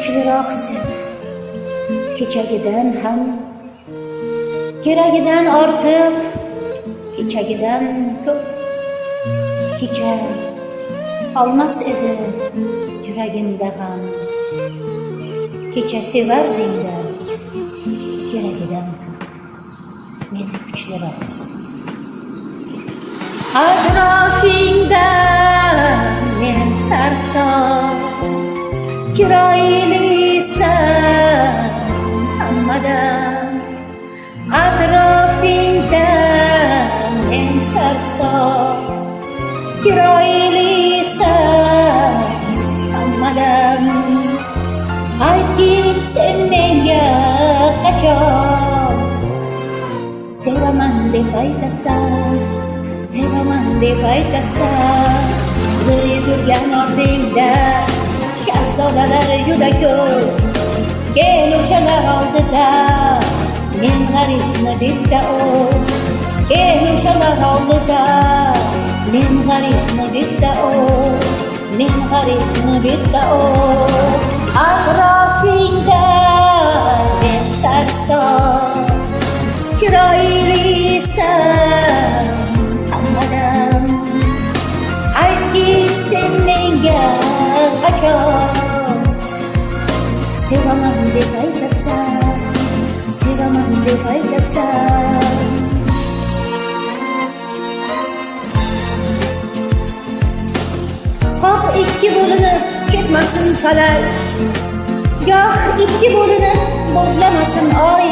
kuchliroq sen, kechagidan ham, keragidan ortiq, kechagidan ko'p. Kecha olmas edi yuragimda g'am, kecha sevarding-da, keragidan ko'p. Meni kuchliroq sen. Atrofingda men sarson, chiroylisan hammadan. Atrofingda men sarson, chiroylisan hammadan. Aytgin sen menga qachon sevaman deb aytasan, sevaman deb aytasan. Zo'r yugurgan ortingda shahzodalar juda ko'p. Kel o'shalar oldida men g'aribni bitta ol. Kel o'shalar oldida men g'aribni bitta ol. Men g'aribni bitta ol. Atrofingda men sarson, chiroylisan hammadan. Aytgin sen menga qachon sevaman deb aytasan, sevaman deb aytasan. Qoq ikki bo'linib ketmasin falak, goh ikki bo'linib bo'zlamasin oy.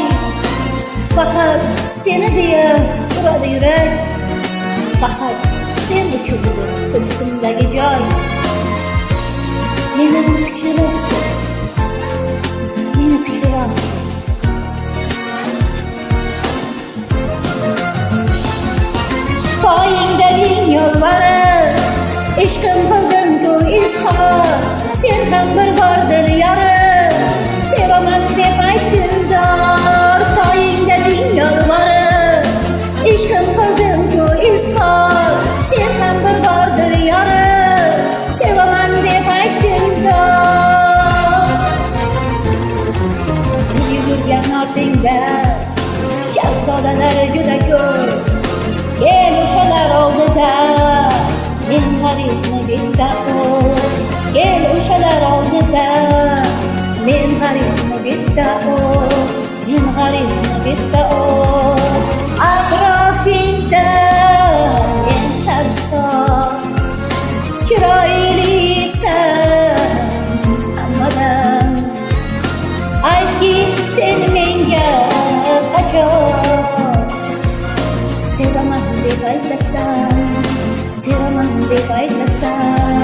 Faqat seni deya uradi yurak, faqat sen uchun ko'ksimdagi joy. Meni kuchliroqsan, meni kuchliroqsan. Poyingdaging yolvorib ishqim qildim-ku izhor, sen ham bir bordir yorim, sevaman deb aytding-dor. Poyingdaging yolvorib ishqim qildim-ku izhor, sen ham bir bordir yorim, sevaman deb aytding-dor. Sen yugurgan ortingda shahzodalar juda ko'p. Kel o'shalar oldida men g'aribni bitta ol. Kel o'shalar oldida men g'aribni bitta ol. Men g'aribni bitta ol. Atrofingda men sarson, chiroylisan hammadan. Aytgin sen menga qachon sevaman deb aytasan, sevaman deb aytasan.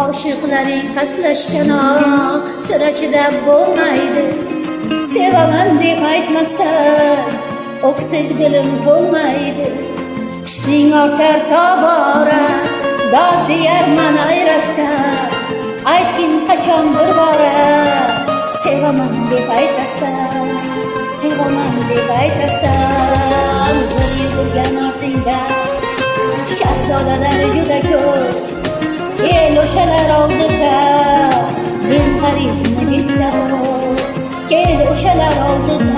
Oshiqlaring fastlashgan sira chidab bo'lmaydi. Sevaman deb aytmasan o'ksik dilim to'lmaydi. Husning ortar tobora, dod deyarman hayratdan. Aytgin qachon bir bora sevaman deb aytasan, sevaman deb aytasan. Zo'r yugurgan ortingda shahzodalar juda ko'p. Kel o'shalar oldida men g'aribni bitta ol. Kel o'shalar oldida